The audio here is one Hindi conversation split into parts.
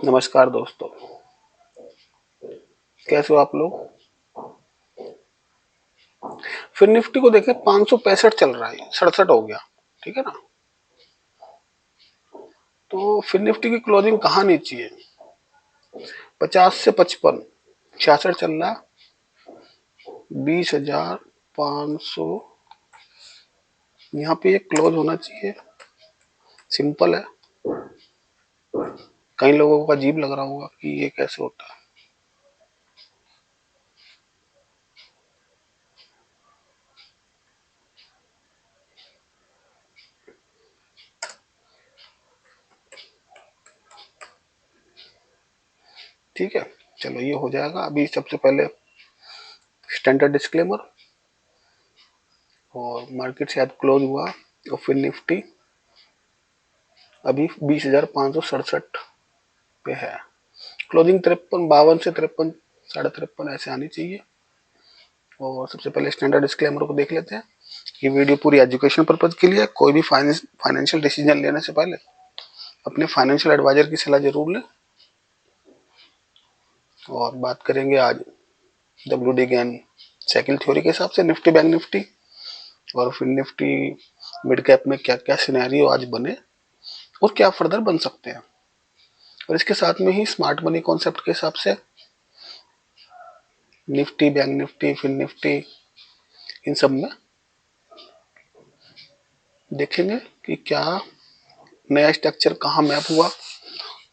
नमस्कार दोस्तों, कैसे हो आप लोग। फिर निफ्टी को देखें 565 चल रहा है, 67 हो गया। ठीक है ना। तो फिर निफ्टी की क्लोजिंग कहाँ नीचे है? 50 से 55, 66 चल रहा। 20,500 यहाँ पे एक क्लोज होना चाहिए। सिंपल है। कई लोगों को अजीब लग रहा होगा कि ये कैसे होता है। ठीक है, चलो ये हो जाएगा। अभी सबसे पहले स्टैंडर्ड डिस्क्लेमर, और मार्केट शायद क्लोज हुआ। और फिर निफ्टी अभी 20,567 पे है। क्लोजिंग 53, 52 से 53, 53.5 ऐसे आनी चाहिए। और सबसे पहले स्टैंडर्ड डिस्क्लेमर को देख लेते हैं। ये वीडियो पूरी एजुकेशन पर्पज के लिए है। कोई भी फाइनेंशियल डिसीजन लेने से पहले अपने फाइनेंशियल एडवाइजर की सलाह जरूर लें। और बात करेंगे आज WD गेन साइकिल थ्योरी के हिसाब से निफ्टी बैंक निफ्टी, और फिर निफ्टी मिड कैप में क्या क्या सिनेरियो आज बने और क्या फर्दर बन सकते हैं। और इसके साथ में ही स्मार्ट मनी कॉन्सेप्ट के हिसाब से निफ्टी बैंक निफ्टी फिर निफ्टी, इन सब में देखेंगे कि क्या नया स्ट्रक्चर कहाँ मैप हुआ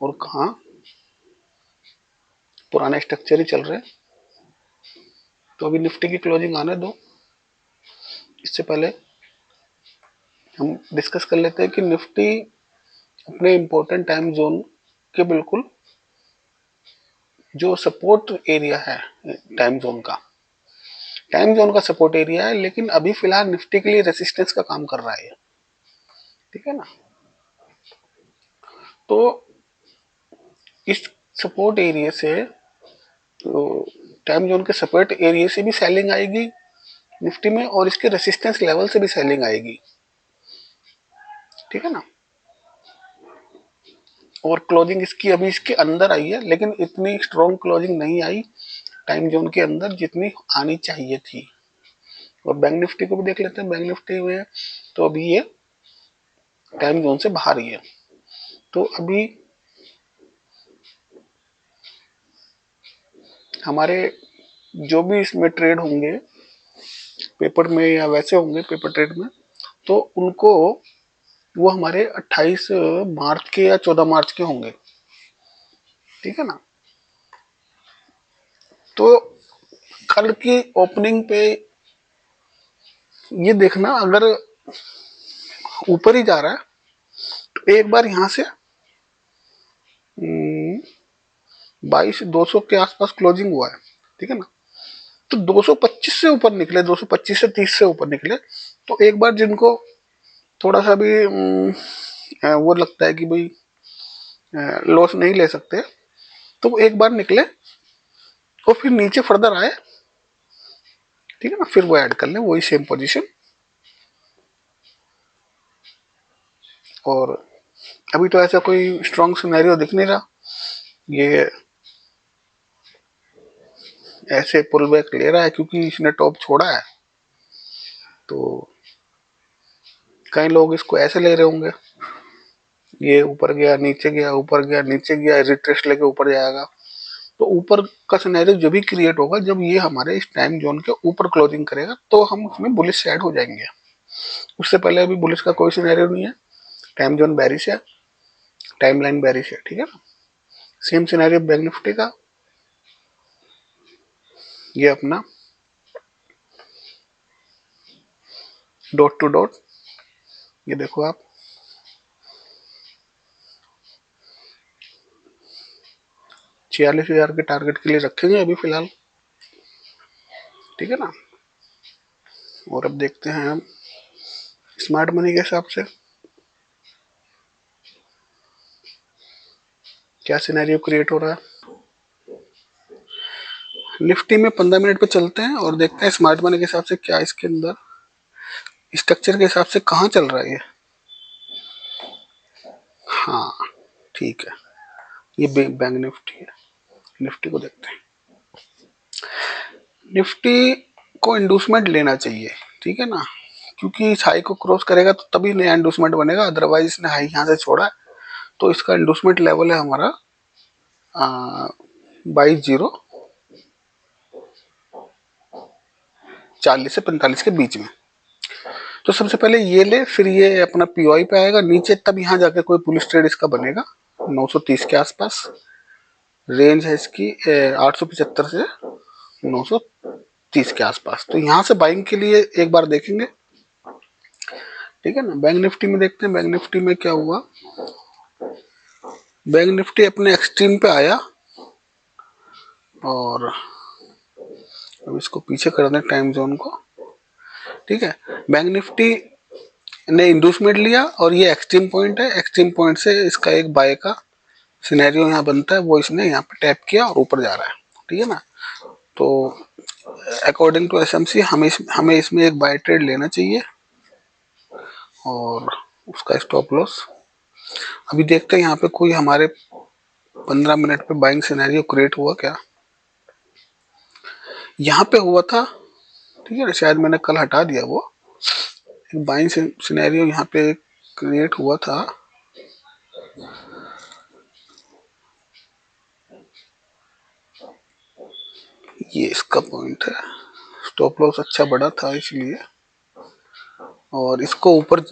और कहाँ पुराने स्ट्रक्चर ही चल रहे हैं। तो अभी निफ्टी की क्लोजिंग आने दो। इससे पहले हम डिस्कस कर लेते हैं कि निफ्टी अपने इंपॉर्टेंट टाइम जोन के बिल्कुल जो सपोर्ट एरिया है, टाइम जोन का सपोर्ट एरिया है, लेकिन अभी फिलहाल निफ्टी के लिए रेसिस्टेंस का काम कर रहा है। ठीक है ना। तो इस सपोर्ट एरिया से, तो टाइम जोन के सपोर्ट एरिया से भी सेलिंग आएगी निफ्टी में, और इसके रेसिस्टेंस लेवल से भी सेलिंग आएगी। ठीक है ना। और क्लोजिंग इसकी अभी इसके अंदर आई है, लेकिन इतनी स्ट्रॉन्ग क्लोजिंग नहीं आई टाइम जोन के अंदर जितनी आनी चाहिए थी। और बैंक निफ्टी को भी देख लेते हैं। बैंक निफ्टी में तो अभी ये टाइम जोन से बाहर ही है। तो अभी हमारे जो भी इसमें ट्रेड होंगे पेपर में या वैसे होंगे पेपर ट्रेड में, तो उनको वो हमारे 28 मार्च के या 14 मार्च के होंगे। ठीक है ना। तो कल की ओपनिंग पे ये देखना, अगर ऊपर ही जा रहा है तो एक बार यहां से 22,200 के आसपास क्लोजिंग हुआ है। ठीक है ना। तो 225 से ऊपर निकले, 225 से 30 से ऊपर निकले, तो एक बार जिनको थोड़ा सा भी वो लगता है कि भाई लॉस नहीं ले सकते, तो वो एक बार निकले और फिर नीचे फर्दर आए। ठीक है ना। फिर वो ऐड कर ले वही सेम पोजीशन। और अभी तो ऐसा कोई स्ट्रॉन्ग सिनेरियो दिख नहीं रहा। ये ऐसे पुल बैक ले रहा है क्योंकि इसने टॉप छोड़ा है। तो कई लोग इसको ऐसे ले रहे होंगे, ये ऊपर गया नीचे गया ऊपर गया नीचे गया, रिट्रेस लेके ऊपर जाएगा। तो ऊपर का सिनेरियो जब भी क्रिएट होगा जब ये हमारे इस टाइम जोन के ऊपर क्लोजिंग करेगा, तो हम उसमें बुलिश साइड हो जाएंगे। उससे पहले अभी बुलिश का कोई सिनेरियो नहीं है। टाइम जोन बेरिश है, टाइम लाइन बेरिश है। ठीक है ना। सेम सिनेरियो बैंक निफ्टी का। ये अपना डॉट टू डॉट, ये देखो आप 46,000 के टारगेट के लिए रखेंगे अभी फिलहाल। ठीक है ना। और अब देखते हैं हम स्मार्ट मनी के हिसाब से क्या सिनेरियो क्रिएट हो रहा है। निफ्टी में 15 मिनट पे चलते हैं और देखते हैं स्मार्ट मनी के हिसाब से क्या इसके अंदर स्ट्रक्चर के हिसाब से कहाँ चल रहा है ये। हाँ ठीक है, ये बैंक निफ्टी है। निफ्टी को देखते हैं। निफ्टी को इंडूसमेंट लेना चाहिए, ठीक है ना, क्योंकि इस हाई को क्रॉस करेगा तो तभी नया इंडूसमेंट बनेगा, अदरवाइज इसने हाई यहाँ से छोड़ा है तो इसका इंडूसमेंट लेवल है हमारा 22,040 से 45 के बीच में। तो सबसे पहले ये ले, फिर ये अपना पीओआई पे आएगा नीचे, तब यहाँ जाके कोई पुलिस ट्रेड इसका बनेगा 930 के आसपास। रेंज है इसकी 875 से 930 के आसपास। तो यहाँ से बाइंग के लिए एक बार देखेंगे, ठीक है ना। बैंक निफ्टी में देखते हैं, बैंक निफ्टी में क्या हुआ। बैंक निफ्टी अपने एक्सट्रीम पे आया और अब इसको पीछे कर दें टाइम जोन को, ठीक है। बैंक निफ्टी ने इंडूसमेंट लिया और ये एक्सट्रीम पॉइंट है, एक्सट्रीम पॉइंट से इसका एक बाय का सिनेरियो यहाँ बनता है, वो इसने यहाँ पे टैप किया और ऊपर जा रहा है, ठीक है ना। तो अकॉर्डिंग टू एसएमसी हमें इसमें एक बाय ट्रेड लेना चाहिए और उसका स्टॉप लॉस। अभी देखते हैं यहाँ पे कोई हमारे 15 मिनट पे बाइंग सिनेरियो क्रिएट हुआ क्या। यहाँ पे हुआ था, ठीक है, शायद मैंने कल हटा दिया वो। एक बाइंग सिनेरियो यहाँ पे क्रिएट हुआ था, ये इसका पॉइंट है। स्टॉप लॉस अच्छा बड़ा था इसलिए, और इसको ऊपर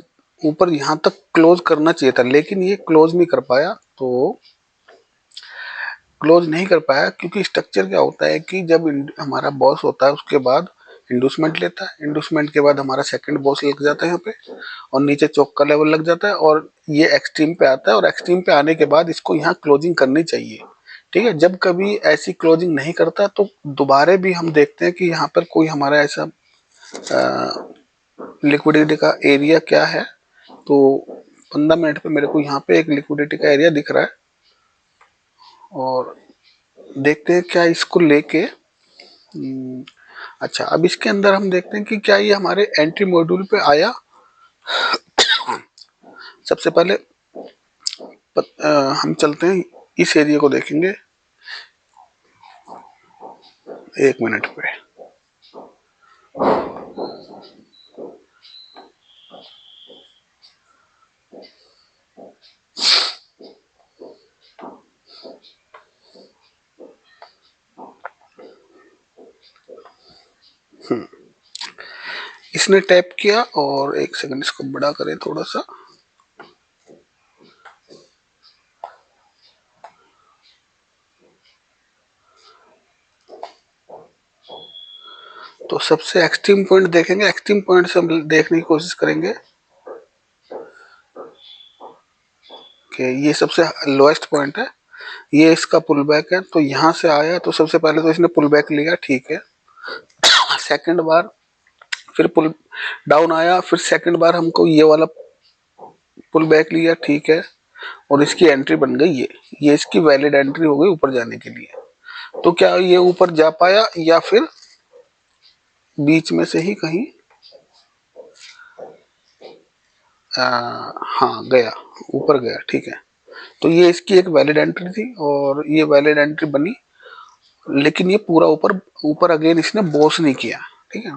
ऊपर यहाँ तक क्लोज करना चाहिए था, लेकिन ये क्लोज नहीं कर पाया। तो क्लोज नहीं कर पाया क्योंकि स्ट्रक्चर क्या होता है कि जब हमारा बॉस होता है उसके बाद इंडूसमेंट लेता है, इंडूसमेंट के बाद हमारा सेकंड बॉस लग जाता है यहाँ पे और नीचे चौक का लेवल लग जाता है और ये एक्सट्रीम पे आता है और एक्सट्रीम पे आने के बाद इसको यहाँ क्लोजिंग करनी चाहिए, ठीक है। जब कभी ऐसी क्लोजिंग नहीं करता तो दोबारा भी हम देखते हैं कि यहाँ पर कोई हमारा ऐसा लिक्विडिटी का एरिया क्या है। तो 15 मिनट पे मेरे को यहाँ पे एक लिक्विडिटी का एरिया दिख रहा है और देखते हैं क्या इसको लेके। अच्छा, अब इसके अंदर हम देखते हैं कि क्या ये हमारे एंट्री मॉड्यूल पे आया। सबसे पहले हम चलते हैं, इस एरिया को देखेंगे 1 मिनट पे। इसने टैप किया और 1 सेकंड इसको बड़ा करें थोड़ा सा। तो सबसे एक्सट्रीम पॉइंट देखेंगे, एक्सट्रीम पॉइंट से हम देखने की कोशिश करेंगे कि ये सबसे लोएस्ट पॉइंट है, ये इसका पुल बैक है। तो यहाँ से आया तो सबसे पहले तो इसने पुल बैक लिया, ठीक है। सेकंड बार फिर पुल डाउन आया, फिर सेकंड बार हमको ये वाला पुल बैक लिया, ठीक है, और इसकी एंट्री बन गई ये इसकी वैलिड एंट्री हो गई ऊपर जाने के लिए। तो क्या ये ऊपर जा पाया या फिर बीच में से ही कहीं हाँ गया, ऊपर गया, ठीक है। तो ये इसकी एक वैलिड एंट्री थी और ये वैलिड एंट्री बनी, लेकिन ये पूरा ऊपर ऊपर अगेन इसने बॉस नहीं किया, ठीक है।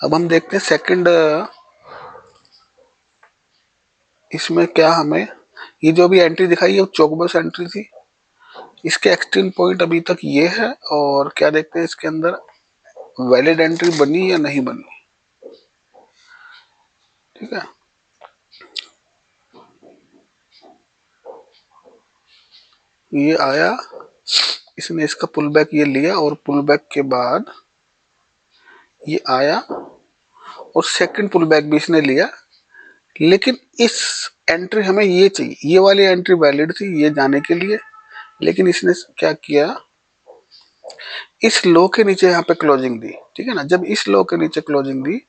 अब हम देखते हैं सेकंड, इसमें क्या हमें ये जो भी एंट्री दिखाई है चौकबस एंट्री थी, इसके एक्सट्रीम पॉइंट अभी तक ये है। और क्या देखते हैं इसके अंदर वैलिड एंट्री बनी या नहीं बनी, ठीक है। ये आया, इसने इसका पुल बैक ये लिया और पुल बैक के बाद ये आया और सेकंड पुल बैक भी इसने लिया, लेकिन इस एंट्री हमें ये चाहिए, ये वाली एंट्री वैलिड थी ये जाने के लिए, लेकिन इसने क्या किया, इस लो के नीचे यहाँ पे क्लोजिंग दी, ठीक है ना। जब इस लो के नीचे क्लोजिंग दी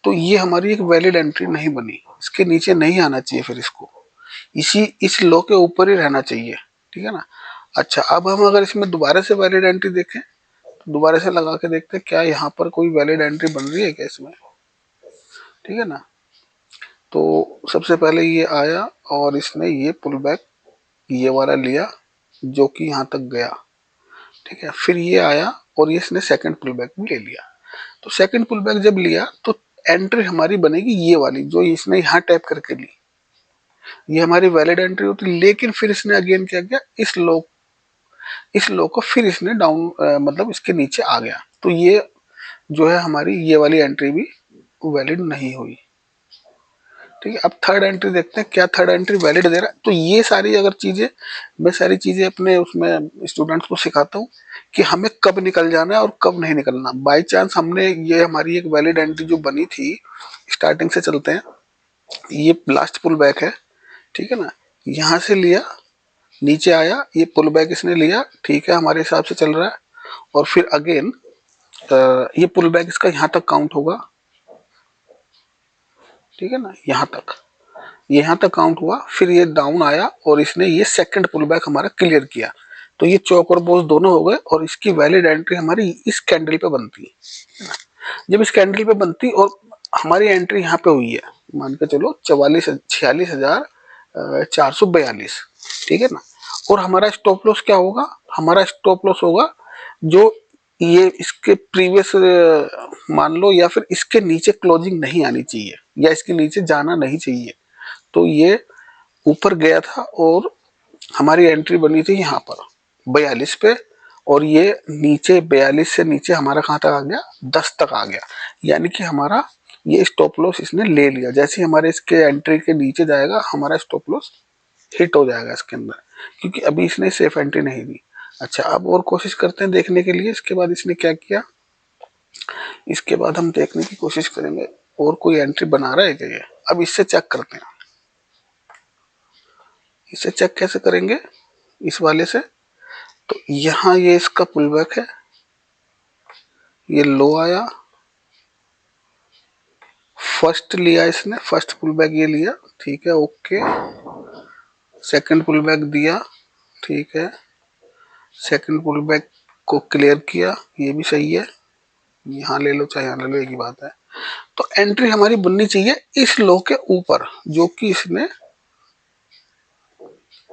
तो ये हमारी एक वैलिड एंट्री नहीं बनी, इसके नीचे नहीं आना चाहिए, फिर इसको इस लो के ऊपर ही रहना चाहिए, ठीक है ना। अच्छा, अब हम अगर इसमें दोबारा से वैलिड एंट्री देखें तो दोबारा से लगा के देखते हैं क्या यहाँ पर कोई वैलिड एंट्री बन रही है क्या इसमें, ठीक है ना। तो सबसे पहले ये आया और इसने ये पुल बैक ये वाला लिया जो कि यहाँ तक गया, ठीक है। फिर ये आया और ये इसने सेकंड पुल बैक भी ले लिया। तो सेकंड पुल बैक जब लिया तो एंट्री हमारी बनेगी ये वाली जो इसने यहाँ टैप करके ली, ये हमारी वैलिड एंट्री होती। लेकिन फिर इसने अगेन क्या किया, इस लो को फिर इसने डाउन मतलब इसके नीचे आ गया, तो ये जो है हमारी ये वाली एंट्री भी वैलिड नहीं हुई, ठीक है। अब थर्ड एंट्री देखते हैं क्या थर्ड एंट्री वैलिड दे रहा है। तो ये सारी अगर चीजें, मैं सारी चीजें अपने उसमें स्टूडेंट्स को सिखाता हूँ कि हमें कब निकल जाना है और कब नहीं निकलना। बाई चांस हमने ये हमारी एक वैलिड एंट्री जो बनी थी, स्टार्टिंग से चलते हैं, ये लास्ट पुल बैक है, ठीक है ना, यहाँ से लिया नीचे आया, ये पुल बैक इसने लिया, ठीक है, हमारे हिसाब से चल रहा है। और फिर अगेन ये पुल बैक इसका यहाँ तक काउंट होगा, ठीक है ना, यहाँ तक काउंट हुआ। फिर ये डाउन आया और इसने ये सेकंड पुल बैक हमारा क्लियर किया, तो ये चौक और बोस दोनों हो गए और इसकी वैलिड एंट्री हमारी इस कैंडल पे बनती है ना। जब इस कैंडल पे बनती और हमारी एंट्री यहाँ पे हुई है, मान के चलो 46,46,442, ठीक है ना। और हमारा स्टॉप लॉस क्या होगा, हमारा स्टॉप लॉस होगा जो ये इसके प्रीवियस मान लो, या फिर इसके नीचे क्लोजिंग नहीं आनी चाहिए, या इसके नीचे जाना नहीं चाहिए। तो ये ऊपर गया था और हमारी एंट्री बनी थी यहाँ पर 42 पे, और ये नीचे 42 से नीचे हमारा कहाँ तक आ गया, 10 तक आ गया। यानी कि हमारा ये स्टॉप लॉस इसने ले लिया। जैसे हमारे इसके एंट्री के नीचे जाएगा हमारा स्टॉप लॉस हिट हो जाएगा इसके अंदर, क्योंकि अभी इसने सेफ एंट्री नहीं दी। अच्छा, अब और कोशिश करते हैं देखने के लिए इसके बाद इसने क्या किया। इसके बाद हम देखने की कोशिश करेंगे और कोई एंट्री बना रहा है क्या ये। अब इससे चेक करते हैं, इसे चेक कैसे करेंगे, इस वाले से। तो यहाँ ये इसका पुल बैक है, ये लो आया, फर्स्ट लिया इसने, फर्स्ट पुल बैक ये लिया, ठीक है, ओके। सेकंड पुल बैक दिया, ठीक है, सेकंड पुल बैक को क्लियर किया, ये भी सही है, यहाँ ले लो चाहे यहाँ ले लो, एक ही बात है। तो एंट्री हमारी बननी चाहिए इस लो के ऊपर, जो कि इसने,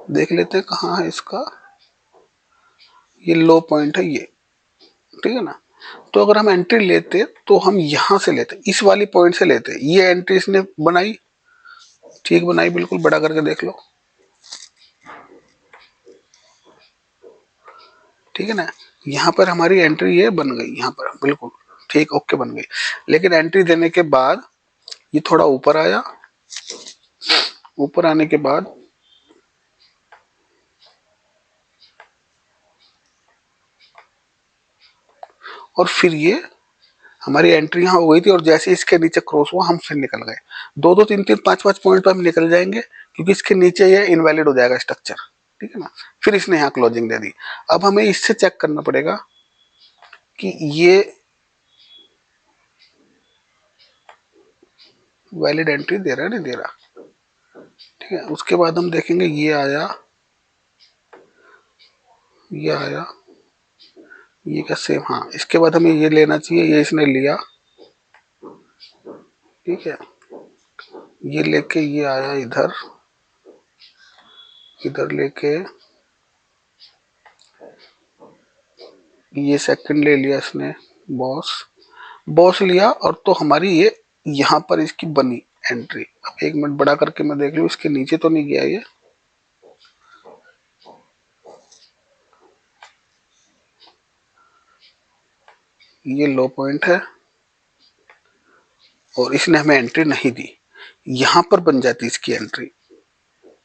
देख लेते हैं कहाँ है इसका, ये लो पॉइंट है ये, ठीक है ना। तो अगर हम एंट्री लेते तो हम यहां से लेते, इस वाली पॉइंट से लेते। ये एंट्री इसने बनाई, ठीक बनाई, बिल्कुल बड़ा करके देख लो, ठीक है ना। यहाँ पर हमारी एंट्री ये बन गई, यहाँ पर बिल्कुल ठीक ओके बन गई। लेकिन एंट्री देने के बाद ये थोड़ा ऊपर आया, ऊपर आने के बाद और फिर ये हमारी एंट्री यहाँ हो गई थी, और जैसे इसके नीचे क्रॉस हुआ हम फिर निकल गए। 2-2, 3-3, 5-5 पॉइंट पर हम निकल जाएंगे, क्योंकि इसके नीचे ये इनवैलिड हो जाएगा स्ट्रक्चर, ठीक है ना। फिर इसने यहाँ क्लोजिंग दे दी। अब हमें इससे चेक करना पड़ेगा कि ये वैलिड एंट्री दे रहा है नहीं दे रहा, ठीक है। उसके बाद हम देखेंगे ये आया, ये आया, ये का सेम, हाँ। इसके बाद हमें ये लेना चाहिए, ये इसने लिया, ठीक है, ये लेके ये आया इधर, इधर लेके ये सेकंड ले लिया इसने, बॉस बॉस लिया, और तो हमारी ये यहाँ पर इसकी बनी एंट्री। अब 1 मिनट बड़ा करके मैं देख लूँ इसके नीचे तो नहीं गया ये लो पॉइंट है और इसने हमें एंट्री नहीं दी। यहाँ पर बन जाती इसकी एंट्री,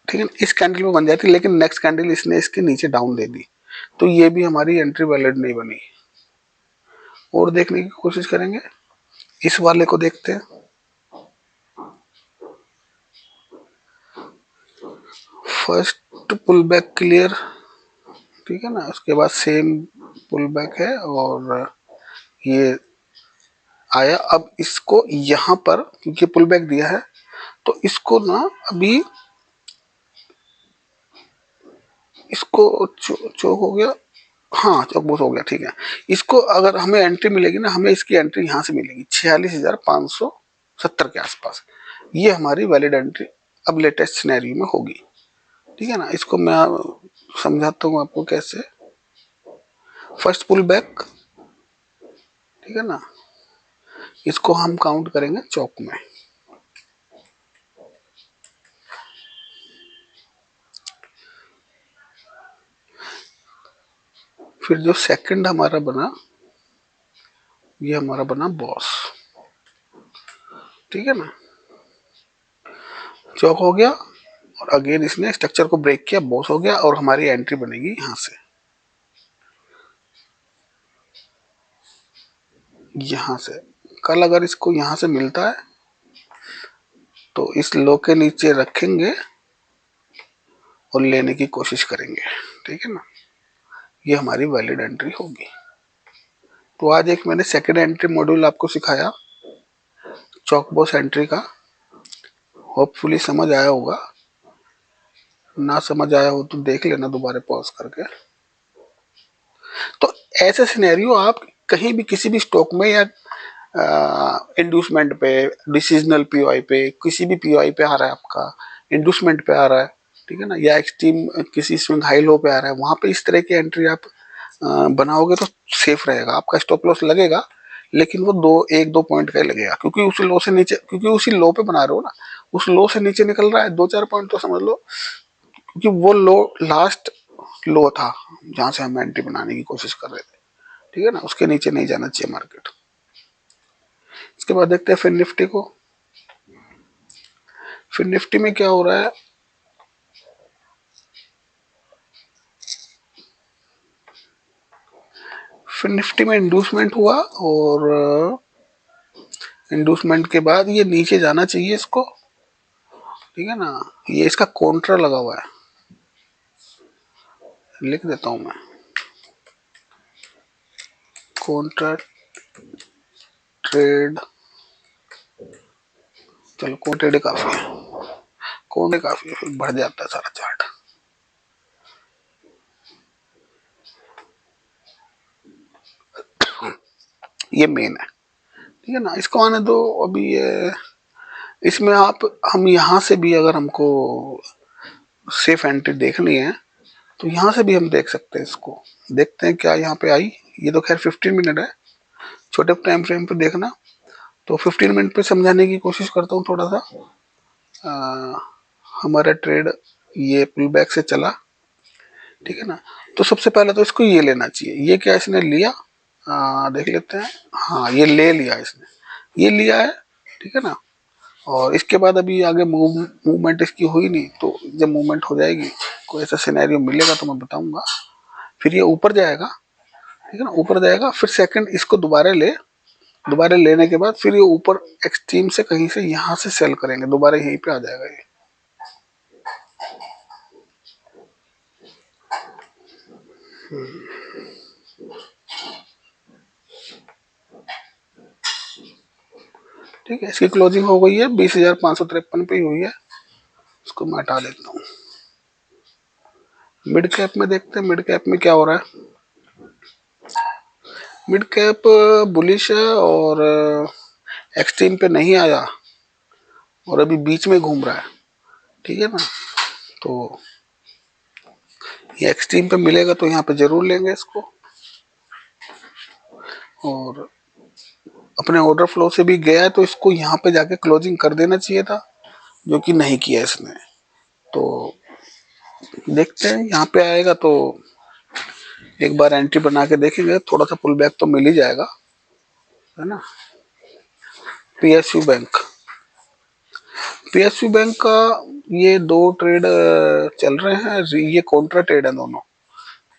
ठीक है, इस कैंडल में बन जाती, लेकिन नेक्स्ट कैंडल इसने इसके नीचे डाउन दे दी, तो ये भी हमारी एंट्री वैलिड नहीं बनी। और देखने की कोशिश करेंगे, इस वाले को देखते हैं। फर्स्ट पुल बैक क्लियर, ठीक है ना, उसके बाद सेम पुल बैक है और ये आया। अब इसको यहाँ पर क्योंकि पुल बैक दिया है, तो इसको ना अभी इसको चौक हो गया, हाँ चौक बोस हो गया, ठीक है। इसको अगर हमें एंट्री मिलेगी ना, हमें इसकी एंट्री यहाँ से मिलेगी 46,570 के आसपास। ये हमारी वैलिड एंट्री अब लेटेस्ट सिनेरियो में होगी, ठीक है ना। इसको मैं समझाता हूँ आपको कैसे। फर्स्ट पुल बैक, ठीक है ना, इसको हम काउंट करेंगे चौक में। फिर जो सेकंड हमारा बना, ये हमारा बना बॉस, ठीक है ना, चौक हो गया और अगेन इसने स्ट्रक्चर को ब्रेक किया, बॉस हो गया और हमारी एंट्री बनेगी यहां से, यहां से। कल अगर इसको यहां से मिलता है तो इस लो के नीचे रखेंगे और लेने की कोशिश करेंगे, ठीक है ना, ये हमारी वैलिड एंट्री होगी। तो आज एक मैंने सेकंड एंट्री मॉड्यूल आपको सिखाया चौक बॉस एंट्री का, होपफुली समझ आया होगा। ना समझ आया हो तो देख लेना दोबारा पॉज करके। तो ऐसे सिनेरियो आप कहीं भी किसी भी स्टॉक में या इंड्यूसमेंट पे, डिसीजनल पीओआई पे, किसी भी पीओआई पे आ रहा है आपका, इंड्यूसमेंट पे आ रहा है, ठीक है ना, या एक्सट्रीम किसी स्विंग हाई लो पे आ रहा है, वहां पे इस तरह की एंट्री आप बनाओगे तो सेफ रहेगा। आपका स्टॉप लॉस लगेगा लेकिन वो एक दो पॉइंट का ही लगेगा, क्योंकि उस लो से नीचे, क्योंकि उसी लो पे बना रहे हो ना, उस लो से नीचे निकल रहा है 2-4 पॉइंट तो समझ लो, क्योंकि वो लो लास्ट लो था जहां से हम एंट्री बनाने की कोशिश कर रहे थे, ठीक है ना, उसके नीचे नहीं जाना चाहिए मार्केट। इसके बाद देखते हैं फिर निफ्टी को। फिर निफ्टी में क्या हो रहा है, फिर निफ्टी में इंड्यूसमेंट हुआ और इंड्यूसमेंट के बाद ये नीचे जाना चाहिए इसको, ठीक है ना, ये इसका कॉन्ट्रा लगा हुआ है, लिख देता हूं मैं, कॉन्ट्रा ट्रेड, चलो कॉन्ट्रा काफी है, कॉन्ट्रा काफी है, फिर बढ़ जाता है सारा चार्ट। ये मेन है, ठीक है ना, इसको आने दो अभी। ये इसमें आप, हम यहाँ से भी अगर हमको सेफ एंट्री देखनी है तो यहाँ से भी हम देख सकते हैं इसको। देखते हैं क्या यहाँ पे आई। ये तो खैर 15 मिनट है, छोटे टाइम फ्रेम पे देखना। तो 15 मिनट पे समझाने की कोशिश करता हूँ थोड़ा सा। आ, हमारा ट्रेड ये पुल बैक से चला, ठीक है ना, तो सबसे पहले तो इसको ये लेना चाहिए। ये क्या इसने लिया, देख लेते हैं। हाँ, ये ले लिया इसने, ये लिया है, ठीक है ना। और इसके बाद अभी आगे मूवमेंट इसकी हुई नहीं, तो जब मूवमेंट हो जाएगी, कोई ऐसा सिनेरियो मिलेगा तो मैं बताऊंगा। फिर ये ऊपर जाएगा, ठीक है ना, ऊपर जाएगा, फिर सेकंड इसको दोबारा लेने के बाद फिर ये ऊपर एक्सट्रीम से कहीं से यहाँ से सेल करेंगे, दोबारा यहीं पे आ जाएगा ये। ठीक है, इसकी क्लोजिंग हो गई है 20,553 पे ही हुई है, इसको मैं हटा देता हूँ। मिड कैप में देखते हैं, मिड कैप में क्या हो रहा है। मिड कैप बुलिश है और एक्सट्रीम पे नहीं आया और अभी बीच में घूम रहा है, ठीक है ना। तो ये एक्सट्रीम पे मिलेगा तो यहाँ पे जरूर लेंगे इसको, और अपने ऑर्डर फ्लो से भी गया है तो इसको यहाँ पे जाके क्लोजिंग कर देना चाहिए था, जो कि नहीं किया इसने। तो देखते हैं यहाँ पे आएगा तो एक बार एंट्री बना के देखेंगे, थोड़ा सा पुल बैक तो मिल ही जाएगा, है ना। पीएसयू बैंक, पीएसयू बैंक का ये दो ट्रेड चल रहे हैं, ये कॉन्ट्रा ट्रेड है दोनों,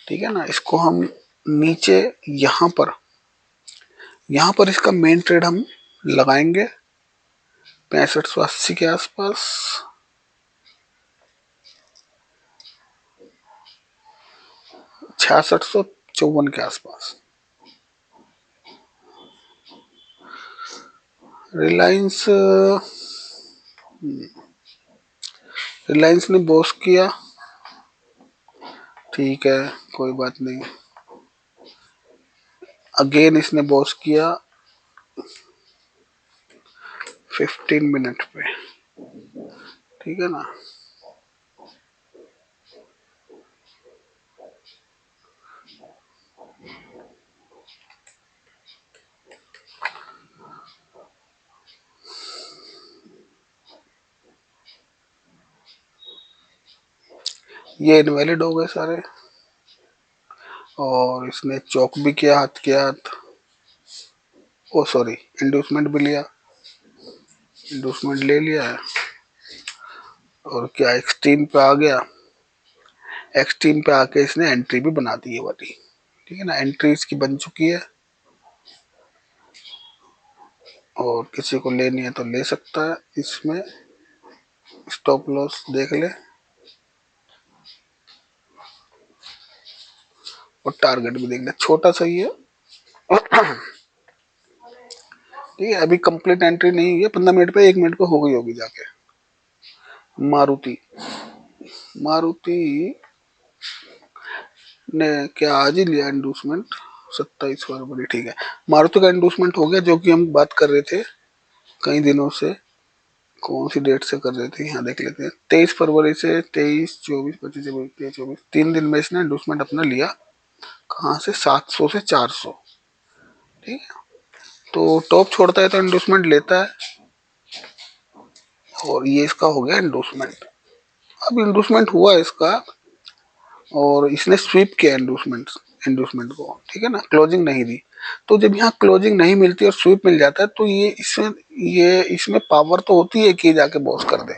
ठीक है ना। इसको हम नीचे यहाँ पर इसका मेन ट्रेड हम लगाएंगे 6580 के आसपास, 6654 के आसपास। रिलायंस, रिलायंस ने बॉस किया, ठीक है, कोई बात नहीं। अगेन इसने बॉस किया 15 मिनट पे, ठीक है ना। ये इनवैलिड हो गए सारे, और इसने चौक भी किया हाथ के हाथ, ओ सॉरी इंड्यूसमेंट भी लिया, इंड्यूसमेंट ले लिया है, और क्या एक्सट्रीम पे आ गया, एक्सट्रीम पे आके इसने एंट्री भी बना दी है वाली, ठीक है ना, एंट्री इसकी बन चुकी है, और किसी को लेनी है तो ले सकता है, इसमें स्टॉप लॉस देख ले, और टारगेट भी देख ले, छोटा सा ही है, ठीक है। अभी कंप्लीट एंट्री नहीं हुई है, 15 मिनट पे 1 मिनट पे हो गई होगी जाके। मारुति, मारुति ने क्या आज ही लिया इंडोर्समेंट, 27 फरवरी, ठीक है। मारुति का इंडोर्समेंट हो गया, जो कि हम बात कर रहे थे कई दिनों से, कौन सी डेट से कर रहे थे, यहाँ देख लेते हैं, 23 फरवरी से, 23, 24, 25, 26, 24, 3 दिन में इसने इंडोर्समेंट अपना लिया, कहाँ से, 700 से 400, ठीक है। तो टॉप छोड़ता है तो इंडोर्समेंट लेता है, और ये इसका हो गया इंडोर्समेंट। अब इंडोर्समेंट हुआ इसका, और इसने स्वीप किया इंडोर्समेंट, इंडोर्समेंट को, ठीक है ना, क्लोजिंग नहीं दी। तो जब यहाँ क्लोजिंग नहीं मिलती और स्वीप मिल जाता है, तो ये इसमें पावर तो होती है कि जाके बॉस कर दे।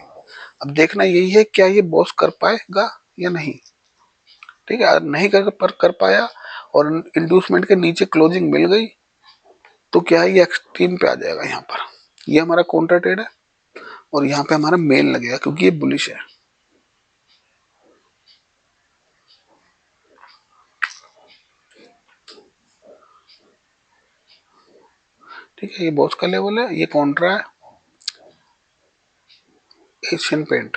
अब देखना यही है, क्या ये बॉस कर पाएगा या नहीं, ठीक है। नहीं कर पाया और इंडोर्समेंट के नीचे क्लोजिंग मिल गई, तो क्या है, ये एक्सट्रीम पे आ जाएगा यहाँ पर, ये हमारा काउंटर ट्रेड है, और यहाँ पे हमारा मेन लगेगा क्योंकि ये बुलिश है, ठीक है। ये बॉस का लेवल है, ये कॉन्ट्रा है, एशियन पेंट,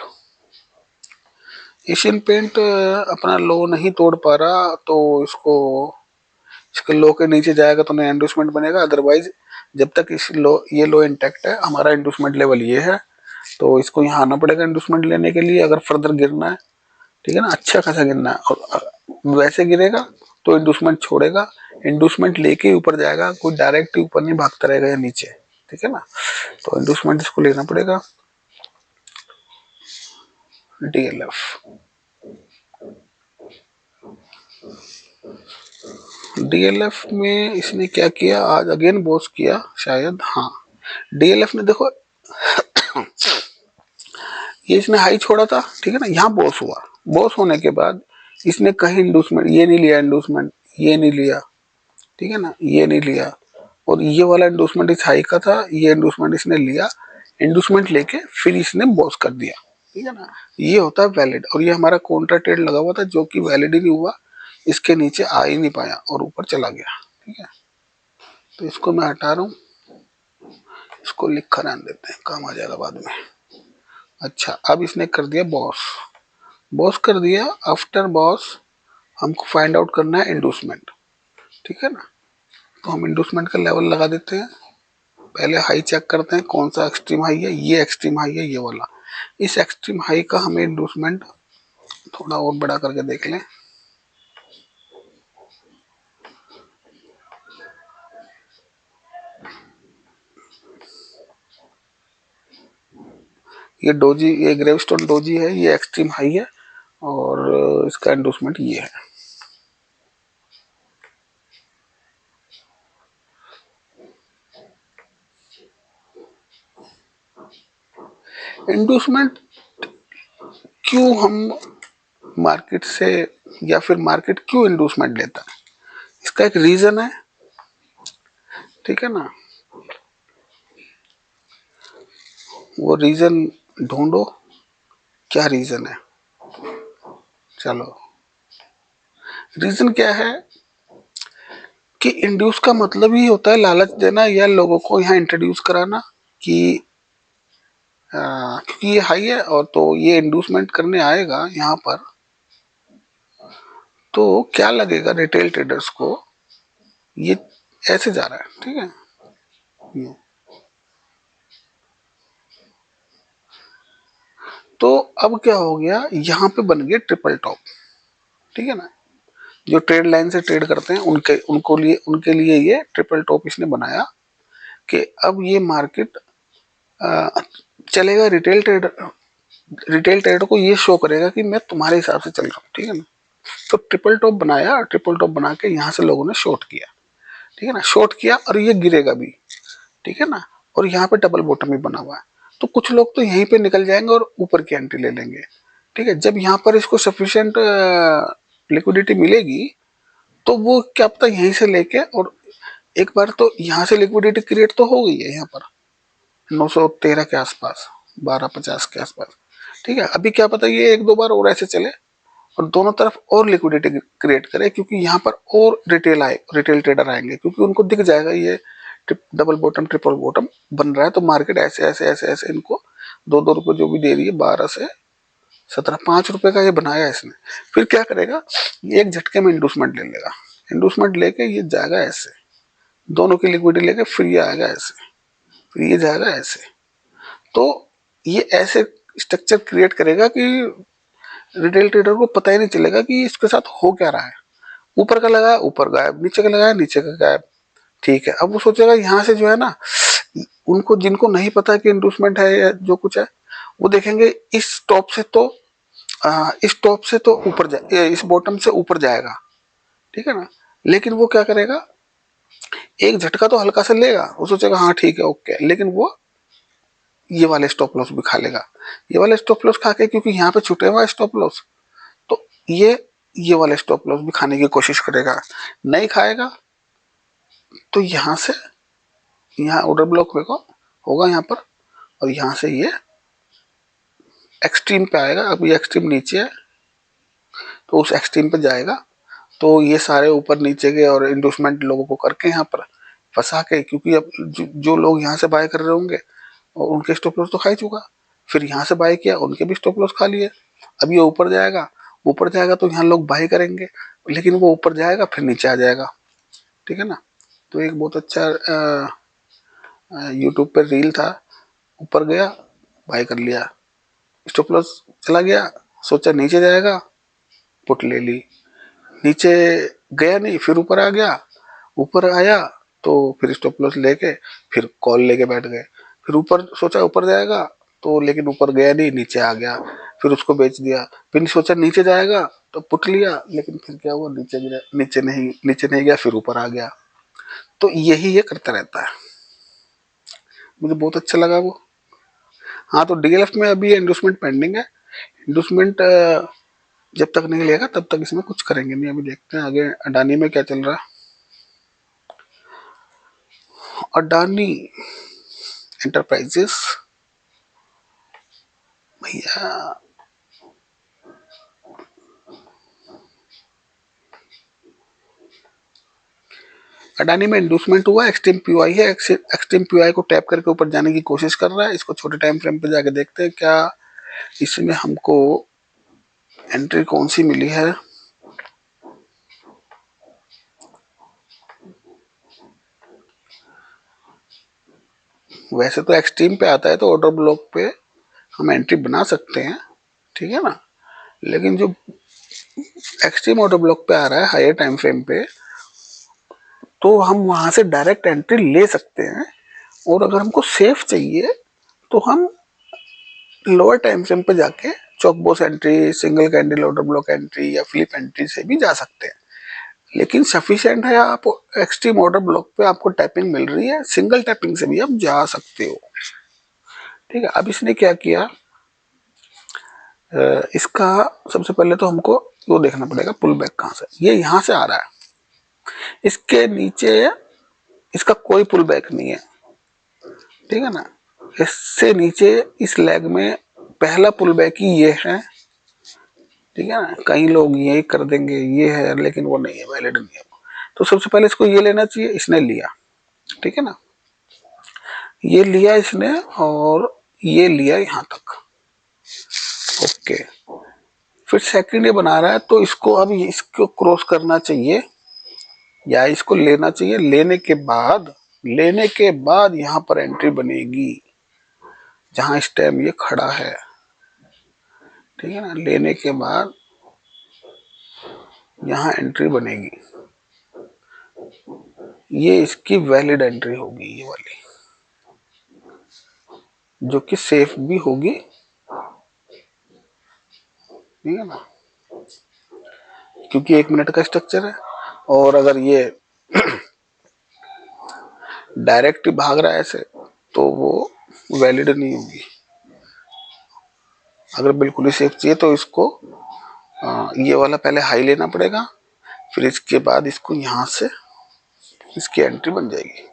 एशियन पेंट अपना लो नहीं तोड़ पा रहा, तो इसको, इसके लो के नीचे जाएगा तो नया इंडोर्समेंट बनेगा, अदरवाइज जब तक इस लो, ये लो इंटैक्ट है, हमारा इंडोर्समेंट लेवल ये है, तो इसको यहाँ आना पड़ेगा इंडोर्समेंट लेने के लिए, अगर फर्दर गिरना है, ठीक है ना, अच्छा खासा गिरना है, और वैसे गिरेगा तो इंडोर्समेंट छोड़ेगा, इंडोर्समेंट लेके ही ऊपर जाएगा, कोई डायरेक्ट ऊपर नहीं भागता रहेगा या नीचे, ठीक है ना, तो इंडोर्समेंट इसको लेना पड़ेगा। डीएलएफ, डीएलएफ में इसने क्या किया, आज अगेन बॉस किया शायद, हाँ। डीएलएफ ने देखो ये इसने हाई छोड़ा था, ठीक है ना, यहाँ बॉस हुआ, बॉस होने के बाद इसने कहीं इंडोर्समेंट ये नहीं लिया, इंडोर्समेंट ये नहीं लिया, ठीक है ना, ये नहीं लिया, और ये वाला इंडोर्समेंट इस हाई का था, ये इंडोर्समेंट इसने लिया, इंडोर्समेंट लेके फिर इसने बॉस कर दिया, ठीक है ना, ये होता है वैलिड, और ये हमारा काउंटर ट्रेड लगा हुआ था जो कि वैलिड ही नहीं हुआ, इसके नीचे आ ही नहीं पाया और ऊपर चला गया, ठीक है। तो इसको मैं हटा रहा हूँ, इसको लिखा रहने देते हैं, काम आ जाएगा बाद में। अच्छा, अब इसने कर दिया बॉस, बॉस कर दिया, आफ्टर बॉस हमको फाइंड आउट करना है इंडोर्समेंट, ठीक है ना, तो हम इंडोर्समेंट का लेवल लगा देते हैं, पहले हाई चेक करते हैं कौन सा एक्सट्रीम हाई है, ये एक्सट्रीम हाई है, ये वाला, इस एक्सट्रीम हाई का हमें इंडोर्समेंट थोड़ा और बड़ा करके देख लें, ये डोजी, ये ग्रेवस्टोन डोजी है, ये एक्सट्रीम हाई है, और इसका इंडोर्समेंट ये है, इंडोर्समेंट क्यों हम मार्केट से, या फिर मार्केट क्यों इंडोर्समेंट लेता है, इसका एक रीजन है, ठीक है ना, वो रीजन ढूंढो, क्या रीजन है, चलो, रीजन क्या है कि इंड्यूस का मतलब ही होता है लालच देना, या लोगों को यहाँ इंट्रोड्यूस कराना कि क्योंकि ये हाई है, और तो ये इंड्यूसमेंट करने आएगा यहाँ पर, तो क्या लगेगा रिटेल ट्रेडर्स को, ये ऐसे जा रहा है, ठीक है। तो अब क्या हो गया, यहाँ पे बन गया ट्रिपल टॉप, ठीक है ना, जो ट्रेड लाइन से ट्रेड करते हैं उनके लिए ये ट्रिपल टॉप इसने बनाया, कि अब ये मार्केट चलेगा रिटेल ट्रेडर, रिटेल ट्रेडर को ये शो करेगा कि मैं तुम्हारे हिसाब से चल रहा हूँ, ठीक है ना। तो ट्रिपल टॉप बनाया, ट्रिपल टॉप बना के यहाँ से लोगों ने शॉर्ट किया, ठीक है ना, शॉर्ट किया और ये गिरेगा भी, ठीक है ना। और यहाँ पे डबल बॉटम भी बना हुआ है, तो कुछ लोग तो यहीं पे निकल जाएंगे और ऊपर की एंट्री ले लेंगे, ठीक है। जब यहाँ पर इसको सफिशिएंट लिक्विडिटी मिलेगी तो वो क्या पता यहीं से लेके, और एक बार तो यहाँ से लिक्विडिटी क्रिएट तो हो गई है यहाँ पर 913 के आसपास, 1250 के आसपास, ठीक है। अभी क्या पता ये एक दो बार और ऐसे चले और दोनों तरफ और लिक्विडिटी क्रिएट करे, क्योंकि यहाँ पर और रिटेल ट्रेडर आएंगे, क्योंकि उनको दिख जाएगा ये डबल बॉटम ट्रिपल बॉटम बन रहा है, तो मार्केट ऐसे ऐसे ऐसे ऐसे इनको 2-2 रुपए जो भी दे रही है, 12 से 17, 5 रुपए का ये बनाया इसने। फिर क्या करेगा, ये एक झटके में इंडूसमेंट ले लेगा, इंडूसमेंट लेके ये जाएगा ऐसे, दोनों की लिक्विडिटी लेके फिर ये आएगा ऐसे, फिर ये जाएगा ऐसे। तो ये ऐसे स्ट्रक्चर क्रिएट करेगा कि रिटेल ट्रेडर को पता ही नहीं चलेगा कि इसके साथ हो क्या रहा है। ऊपर का लगाया ऊपर गायब, नीचे का लगाया नीचे का गायब, ठीक है। अब वो सोचेगा यहाँ से जो है ना, उनको जिनको नहीं पता कि इंडूसमेंट है या जो कुछ है, वो देखेंगे इस टॉप से तो इस टॉप से तो ऊपर जाए, इस बॉटम से ऊपर जाएगा, ठीक है ना। लेकिन वो क्या करेगा, एक झटका तो हल्का सा लेगा, वो सोचेगा हाँ ठीक है ओके, लेकिन वो ये वाले स्टॉप लॉस भी खा लेगा, ये वाले स्टॉप लॉस खा के, क्योंकि यहाँ पे छूटे हुआ स्टॉप लॉस, तो ये वाले स्टॉप लॉस भी खाने की कोशिश करेगा। नहीं खाएगा तो यहाँ से, यहाँ ऑर्डर ब्लॉक होगा यहाँ पर, और यहाँ से ये एक्सट्रीम पे आएगा। अब ये एक्सट्रीम नीचे है तो उस एक्सट्रीम पे जाएगा, तो ये सारे ऊपर नीचे के और इंडोसमेंट लोगों को करके यहाँ पर फंसा के, क्योंकि अब जो लोग यहाँ से बाय कर रहे होंगे और उनके स्टॉप लॉस तो खा ही चुका, फिर यहाँ से बाय किया उनके भी स्टॉप लॉस खा लिए। अब ये ऊपर जाएगा, ऊपर जाएगा तो यहाँ लोग बाय करेंगे, लेकिन वो ऊपर जाएगा फिर नीचे आ जाएगा, ठीक है ना। तो एक बहुत अच्छा यूट्यूब पर रील था, ऊपर गया बाय कर लिया, स्टॉप लॉस चला गया, सोचा नीचे जाएगा, पुट ले ली, नीचे गया नहीं, फिर ऊपर आ गया, ऊपर आया तो फिर स्टॉप लॉस लेके फिर कॉल लेके बैठ गए, फिर ऊपर सोचा ऊपर जाएगा तो, लेकिन ऊपर गया नहीं, नीचे आ गया, फिर उसको बेच दिया, फिर सोचा नीचे जाएगा तो पुट लिया, लेकिन फिर क्या हुआ, नीचे गिरा, नीचे नहीं गया, फिर ऊपर आ गया। तो यही ये करता रहता है, मुझे बहुत अच्छा लगा वो। हाँ, तो डीएलएफ में अभी इंडोसमेंट पेंडिंग है, इंडोसमेंट जब तक नहीं लेगा तब तक इसमें कुछ करेंगे नहीं। अभी देखते हैं आगे अडानी में क्या चल रहा है। अडानी एंटरप्राइजेस भैया, अडानी में इंडोसमेंट हुआ, एक्सट्रीम पीवाई है, एक्सट्रीम पीवाई को टैप करके ऊपर जाने की कोशिश कर रहा है। इसको छोटे टाइम फ्रेम पे जाके देखते हैं क्या इसमें हमको एंट्री कौन सी मिली है। वैसे तो एक्सट्रीम पे आता है तो ऑर्डर ब्लॉक पे हम एंट्री बना सकते हैं, ठीक है ना, लेकिन जो एक्सट्रीम ऑर्डर ब्लॉक पे आ रहा है हायर टाइम फ्रेम पे, तो हम वहां से डायरेक्ट एंट्री ले सकते हैं। और अगर हमको सेफ चाहिए तो हम लोअर टाइम फ्रेम पे जाके CHoCH BOS entry, single candle order block entry या फ्लिप एंट्री से भी जा सकते हैं, लेकिन सफिशिएंट है आप एक्सट्रीम ऑर्डर ब्लॉक पे आपको टैपिंग मिल रही है, सिंगल टैपिंग से भी आप जा सकते हो, ठीक है। अब इसने क्या किया, इसका सबसे पहले तो हमको वो देखना पड़ेगा पुल बैक कहाँ से, ये यहाँ से आ रहा है, इसके नीचे इसका कोई पुल बैक नहीं है, ठीक है ना। इससे नीचे इस लेग में पहला पुल बैक ही ये है, ठीक है ना। कई लोग ये कर देंगे ये है, लेकिन वो नहीं है, वैलिड नहीं है। तो सबसे पहले इसको ये लेना चाहिए, इसने लिया, ठीक है ना, ये लिया इसने और ये लिया यहाँ तक, ओके। फिर सेकंड ये बना रहा है तो इसको अब इसको क्रॉस करना चाहिए या इसको लेना चाहिए, लेने के बाद यहाँ पर एंट्री बनेगी जहां इस टाइम ये खड़ा है, ठीक है ना। लेने के बाद यहाँ एंट्री बनेगी, ये इसकी वैलिड एंट्री होगी, ये वाली जो कि सेफ भी होगी ठीक है ना, क्योंकि 1 मिनट का स्ट्रक्चर है। और अगर ये डायरेक्ट भाग रहा है ऐसे तो वो वैलिड नहीं होगी। अगर बिल्कुल ही सेफ चाहिए तो इसको ये वाला पहले हाई लेना पड़ेगा, फिर इसके बाद इसको यहां से इसकी एंट्री बन जाएगी।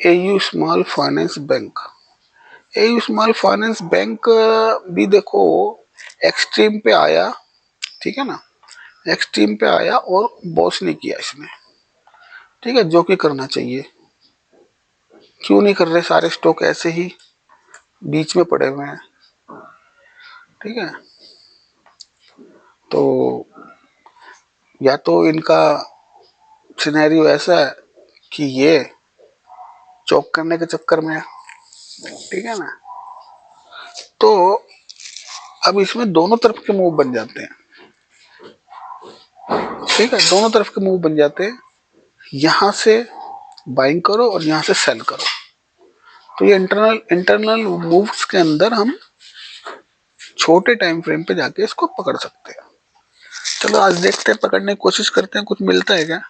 AU small finance bank, AU small finance bank भी देखो एक्सट्रीम पे आया, ठीक है ना, एक्सट्रीम पे आया और बॉस नहीं किया इसने, ठीक है, जो कि करना चाहिए। क्यों नहीं कर रहे, सारे स्टॉक ऐसे ही बीच में पड़े हुए हैं, ठीक है। तो या तो इनका सिनेरियो ऐसा है कि ये चौक करने के चक्कर में है, ठीक है ना। तो अब इसमें दोनों तरफ के मूव बन जाते हैं, ठीक है, दोनों तरफ के मूव बन जाते हैं। यहां से बाइंग करो और यहां से सेल करो। तो ये इंटरनल मूव्स के अंदर हम छोटे टाइम फ्रेम पे जाके इसको पकड़ सकते हैं। चलो आज देखते हैं, पकड़ने की कोशिश करते हैं, कुछ मिलता है क्या।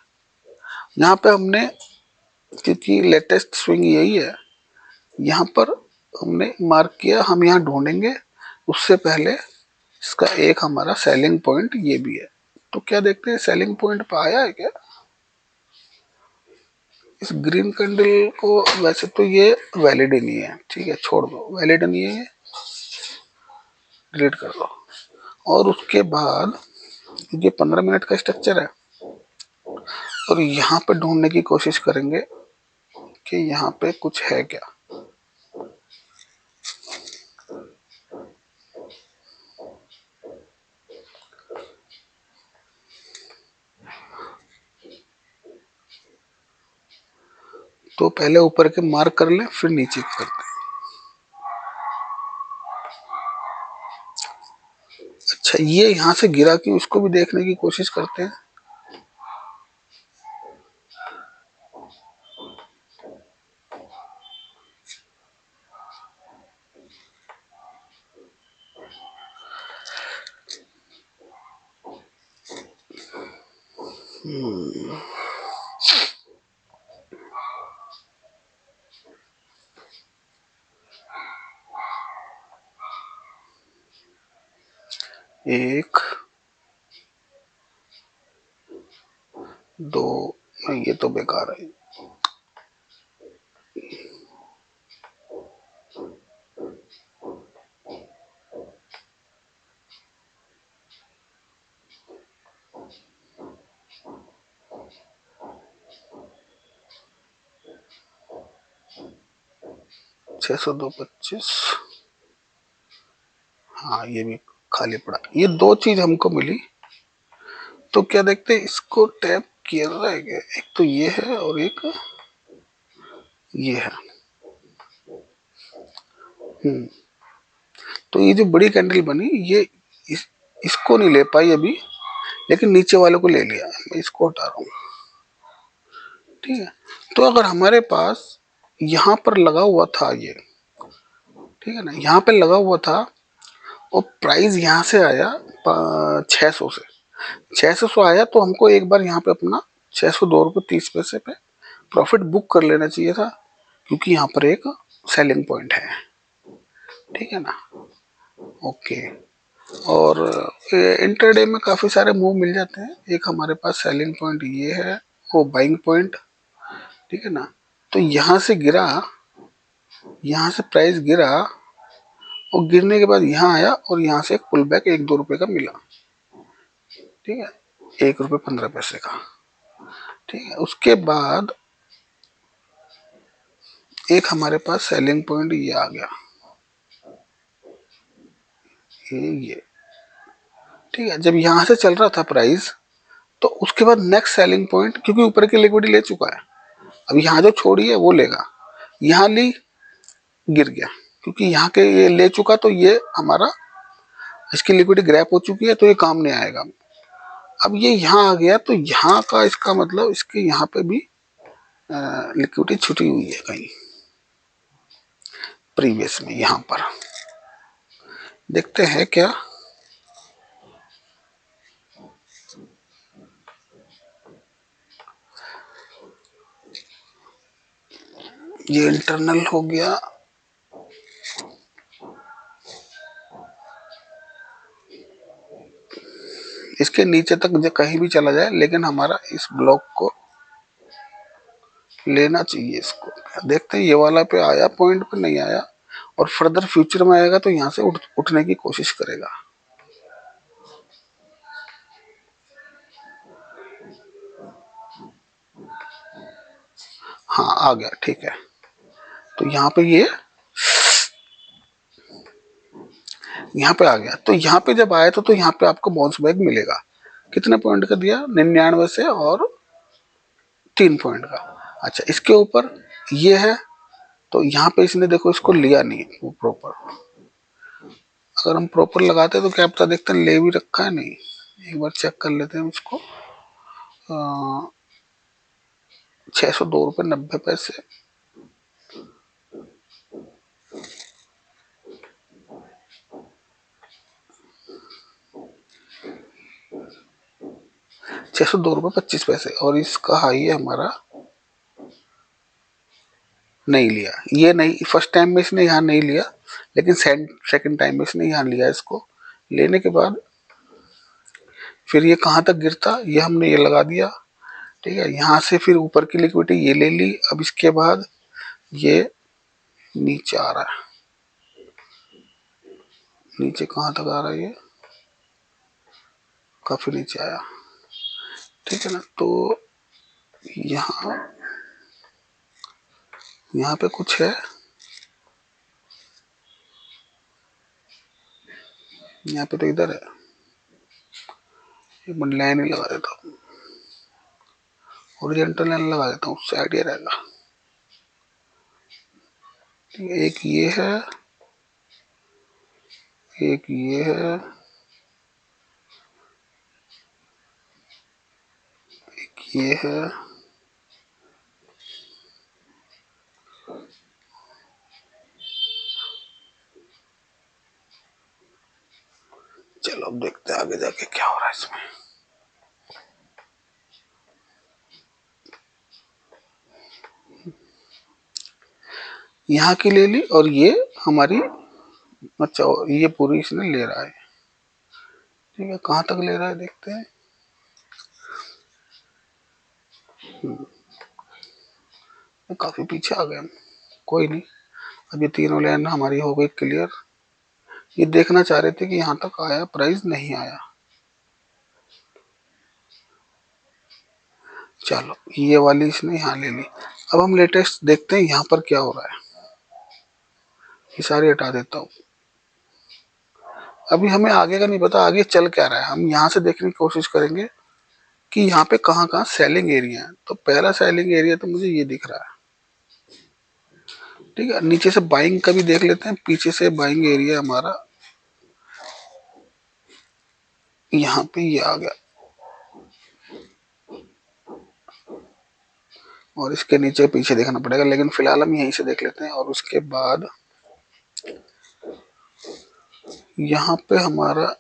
यहाँ पे हमने, क्योंकि लेटेस्ट स्विंग यही है, यहाँ पर हमने मार्क किया, हम यहाँ ढूंढेंगे। उससे पहले इसका एक हमारा सेलिंग पॉइंट ये भी है, तो क्या देखते हैं सेलिंग पॉइंट पे आया है क्या इस ग्रीन कैंडल को। वैसे तो ये वैलिड ही नहीं है, ठीक है, छोड़ दो, वैलिड नहीं है, डिलीट कर दो। और उसके बाद ये 15 मिनट का स्ट्रक्चर है और यहाँ पे ढूंढने की कोशिश करेंगे कि यहाँ पे कुछ है क्या। तो पहले ऊपर के मार्क कर ले, फिर नीचे करते हैं। अच्छा, ये यहाँ से गिरा क्यों, इसको भी देखने की कोशिश करते हैं। एक, दो, नहीं ये तो बेकार है। 602.25, हाँ ये भी खाली पड़ा। ये दो चीज हमको मिली, तो क्या देखते हैं इसको टैप किया है क्या। एक तो ये है और एक ये है। तो ये जो बड़ी कैंडल बनी ये इसको नहीं ले पाई अभी, लेकिन नीचे वाले को ले लिया। मैं इसको हटा रहा हूँ, ठीक है। तो अगर हमारे पास यहाँ पर लगा हुआ था ये, ठीक है ना, यहाँ पे लगा हुआ था और प्राइस यहाँ से आया 600 से 600 आया, तो हमको एक बार यहाँ पे अपना 602 रुपये 30 पैसे पे प्रॉफिट बुक कर लेना चाहिए था, क्योंकि यहाँ पर एक सेलिंग पॉइंट है, ठीक है ना। ओके, और इंटरडे में काफ़ी सारे मूव मिल जाते हैं। एक हमारे पास सेलिंग पॉइंट ये है, वो बाइंग पॉइंट, ठीक है ना। तो यहाँ से गिरा, यहाँ से प्राइस गिरा और गिरने के बाद यहाँ आया और यहाँ से एक पुल बैक 1-2 रुपए का मिला, ठीक है, 1 रुपये 15 पैसे का, ठीक है। उसके बाद एक हमारे पास सेलिंग पॉइंट ये आ गया, ये, ठीक है। जब यहाँ से चल रहा था प्राइस, तो उसके बाद नेक्स्ट सेलिंग पॉइंट, क्योंकि ऊपर की लिक्विडिटी ले चुका है, अब यहाँ जो छोड़ी है वो लेगा। यहाँ ली, गिर गया, क्योंकि यहाँ के ये ले चुका, तो ये हमारा इसकी लिक्विडिटी ग्रैप हो चुकी है तो ये काम नहीं आएगा। अब ये यहाँ आ गया तो यहाँ का इसका मतलब इसके यहाँ पे भी लिक्विडिटी छुटी हुई है कहीं प्रीवियस में। यहाँ पर देखते हैं क्या, ये इंटरनल हो गया। इसके नीचे तक जो कहीं भी चला जाए लेकिन हमारा इस ब्लॉक को लेना चाहिए। इसको देखते हैं ये वाला पे आया, पॉइंट पे नहीं आया और फर्दर फ्यूचर में आएगा तो यहाँ से उठने की कोशिश करेगा। हाँ आ गया, ठीक है। तो यहाँ पे ये यहाँ पे आ गया। तो यहाँ पे जब आया तो यहाँ पे आपको बाउंस बैक मिलेगा। कितने पॉइंट का दिया? 99 से और 3 पॉइंट का। अच्छा इसके ऊपर ये है तो यहाँ पे इसने देखो इसको लिया नहीं वो प्रॉपर। अगर हम प्रॉपर लगाते तो क्या पता, देखते हैं ले भी रखा है नहीं। एक बार चेक कर लेते हैं उसको। 602 रुपये 90 पैसे। ₹602.25 और इसका हाई है हमारा, नहीं लिया। ये नहीं, फर्स्ट टाइम में इसने यहाँ नहीं लिया लेकिन सेकंड टाइम में इसने यहाँ लिया। इसको लेने के बाद फिर ये कहाँ तक गिरता ये हमने ये लगा दिया, ठीक है। यहाँ से फिर ऊपर की लिक्विडिटी ये ले ली। अब इसके बाद ये नीचे आ रहा है। नीचे कहाँ तक आ रहा है? ये काफी नीचे आया, ठीक है ना। तो यहाँ यहाँ पे कुछ है, यहाँ पे तो इधर है। एक मिनट लाइन ही लगा देता हूँ, ओरिजेंटल लाइन लगा देता हूँ, उससे आइडिया रहेगा। एक ये है, एक ये है, एक ये है। चलो अब देखते हैं आगे जाके क्या हो रहा है इसमें। यहाँ की ले ली और ये हमारी, अच्छा ये पूरी इसने ले रहा है, ठीक है। कहाँ तक ले रहा है देखते हैं। काफी पीछे आ गए हम, कोई नहीं। अब ये तीनों लाइन हमारी हो गई क्लियर। ये देखना चाह रहे थे कि यहाँ तक आया, प्राइस नहीं आया। चलो ये वाली इसने यहाँ ले ली। अब हम लेटेस्ट देखते हैं यहाँ पर क्या हो रहा है। ये सारे हटा देता हूँ। अभी हमें आगे का नहीं पता आगे चल क्या रहा है। हम यहाँ से देखने की कोशिश करेंगे कि यहाँ पे कहाँ कहाँ सेलिंग एरिया है। तो पहला सेलिंग एरिया तो मुझे ये दिख रहा है, ठीक है। नीचे से बाइंग का भी देख लेते हैं। पीछे से बाइंग एरिया हमारा यहाँ पे ये आ गया और इसके नीचे पीछे देखना पड़ेगा, लेकिन फिलहाल हम यहीं से देख लेते हैं। और उसके बाद यहाँ पे हमारा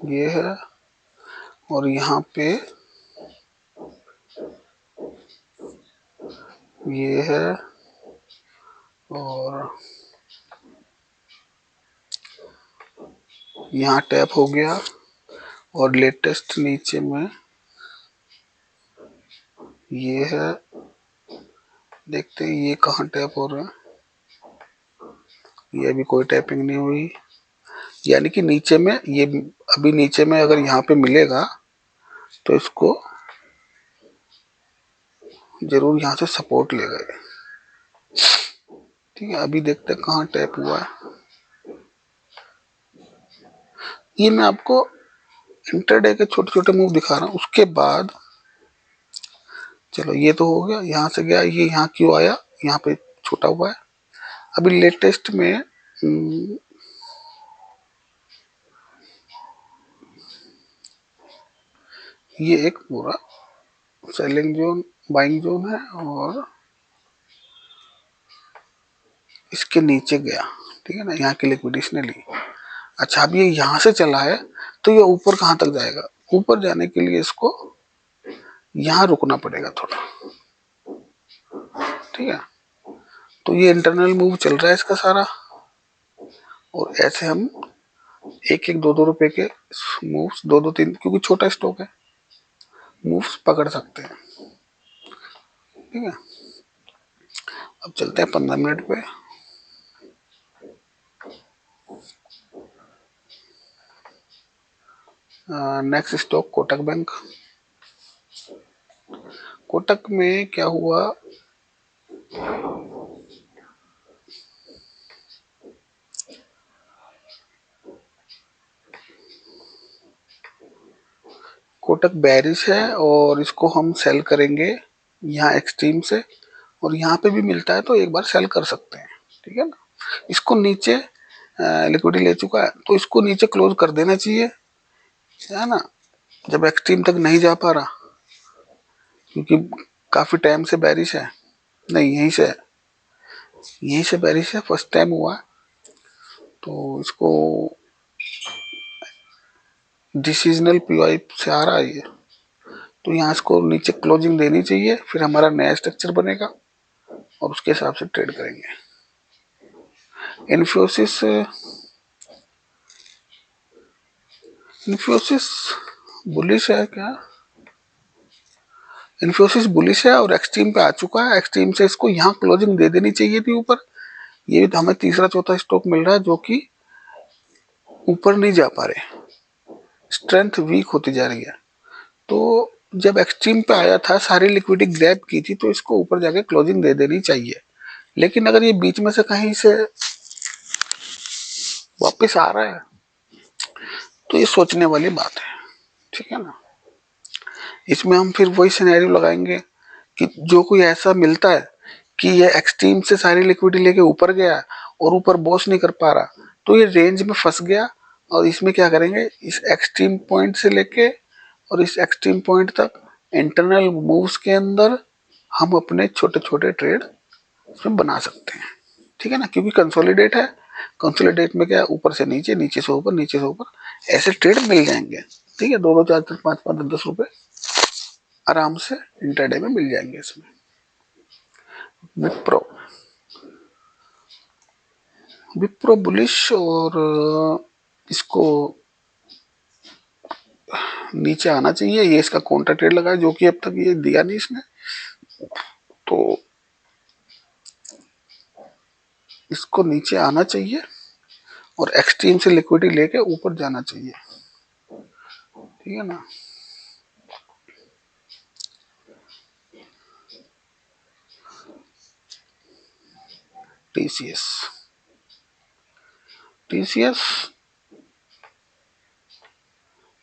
ये है और यहाँ पे ये है और यहाँ टैप हो गया। और लेटेस्ट नीचे में ये है, देखते हैं ये कहाँ टैप हो रहा है। ये अभी कोई टैपिंग नहीं हुई, यानी कि नीचे में ये अभी नीचे में अगर यहाँ पे मिलेगा तो इसको जरूर यहाँ से सपोर्ट लेगा, ठीक है। अभी देखते हैं कहाँ टैप हुआ है। ये मैं आपको इंटरडे के छोटे छोटे मूव दिखा रहा हूँ। उसके बाद चलो ये तो हो गया, यहाँ से गया, ये यहाँ क्यों आया, यहाँ पे छोटा हुआ है। अभी लेटेस्ट में ये एक पूरा सेलिंग जोन बाइंग जोन है और इसके नीचे गया, ठीक है ना, यहाँ की लिक्विडिटी ने ली। अच्छा अब ये यहाँ से चला है तो ये ऊपर कहाँ तक जाएगा, ऊपर जाने के लिए इसको यहाँ रुकना पड़ेगा थोड़ा, ठीक है। तो ये इंटरनल मूव चल रहा है इसका सारा, और ऐसे हम एक एक दो दो रुपए के मूव्स, दो दो तीन, क्योंकि छोटा स्टॉक है, मूव्स पकड़ सकते हैं, ठीक है। अब चलते हैं 15 मिनट पे। Next stock Kotak bank. Kotak में क्या हुआ, कोटक बेरिश है और इसको हम सेल करेंगे यहाँ एक्सट्रीम से, और यहाँ पे भी मिलता है तो एक बार सेल कर सकते हैं, ठीक है ना। इसको नीचे लिक्विडिटी ले चुका है तो इसको नीचे क्लोज कर देना चाहिए, है ना, जब एक्सट्रीम तक नहीं जा पा रहा, क्योंकि काफी टाइम से बेरिश है, नहीं यहीं से बेरिश है, फर्स्ट टाइम हुआ, तो इसको डिसीजनल पीवाई से आ रहा है ये, तो यहाँ इसको नीचे क्लोजिंग देनी चाहिए, फिर हमारा नया स्ट्रक्चर बनेगा और उसके हिसाब से ट्रेड करेंगे। इन्फोसिस बुलिश है क्या, इन्फोसिस बुलिश है और एक्सट्रीम पे आ चुका है, एक्सट्रीम से इसको यहाँ क्लोजिंग दे देनी चाहिए थी ऊपर। ये तो हमें तीसरा चौथा स्टॉक मिल रहा है जो कि ऊपर नहीं जा पा रहे, स्ट्रेंथ वीक होती जा रही है। तो जब एक्सट्रीम पे आया था, सारी लिक्विडिटी ग्रैब की थी, तो इसको ऊपर जाके क्लोजिंग दे देनी चाहिए। लेकिन अगर ये बीच में से कहीं से वापस आ रहा है तो ये सोचने वाली बात है, ठीक है ना। इसमें हम फिर वही सिनेरियो लगाएंगे कि जो कोई ऐसा मिलता है कि ये एक्सट्रीम से सारी लिक्विडिटी लेके ऊपर गया और ऊपर बॉस नहीं कर पा रहा, तो ये रेंज में फंस गया, और इसमें क्या करेंगे, इस एक्सट्रीम पॉइंट से लेके और इस एक्सट्रीम पॉइंट तक इंटरनल मूव्स के अंदर हम अपने छोटे छोटे ट्रेड उसमें बना सकते हैं, ठीक है ना, क्योंकि कंसोलिडेट है, कंसोलिडेट में क्या, ऊपर से नीचे, नीचे से ऊपर, नीचे से ऊपर, ऐसे ट्रेड मिल जाएंगे, ठीक है, दो दो चार चार पांच पांच 10 रुपए आराम से इंटरडे में मिल जाएंगे इसमें। विप्रो, विप्रो बुलिश, और इसको नीचे आना चाहिए, ये इसका काउंटर ट्रेड लगा है जो कि अब तक ये दिया नहीं इसने, तो इसको नीचे आना चाहिए और एक्सट्रीम से लिक्विडिटी लेके ऊपर जाना चाहिए, ठीक है ना। टीसीएस, टीसीएस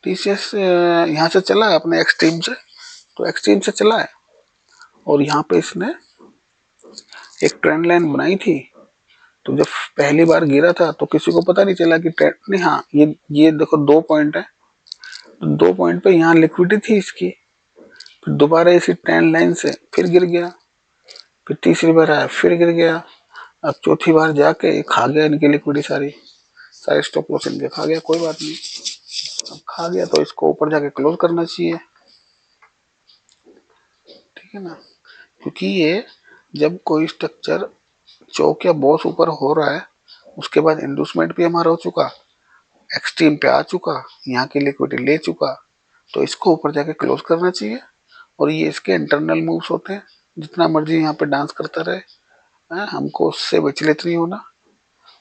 टीसीएस यहाँ से चला है अपने एक्सट्रीम से, तो एक्सट्रीम से चला है और यहाँ पे इसने एक ट्रेंड लाइन बनाई थी, तो जब पहली बार गिरा था तो किसी को पता नहीं चला कि ट्रेंड नहीं, हाँ ये देखो 2 पॉइंट है, तो 2 पॉइंट पे यहाँ लिक्विडिटी थी इसकी, फिर दोबारा इसी ट्रेंड लाइन से फिर गिर गया, फिर तीसरी बार आया फिर गिर गया, अब चौथी बार जाके खा गया इनकी लिक्विडिटी सारी, सारे स्टॉप लॉस इनके खा गया, कोई बात नहीं, अब खा गया तो इसको ऊपर जाके क्लोज करना चाहिए, ठीक है ना, क्योंकि ये जब कोई स्ट्रक्चर चौक या बॉस ऊपर हो रहा है, उसके बाद इंडूसमेंट भी हमारा हो चुका, एक्सट्रीम पे आ चुका, यहाँ की लिक्विडिटी ले चुका, तो इसको ऊपर जाके क्लोज करना चाहिए, और ये इसके इंटरनल मूव्स होते हैं, जितना मर्जी यहाँ पे डांस करता रहे, हमको उससे विचलित नहीं होना,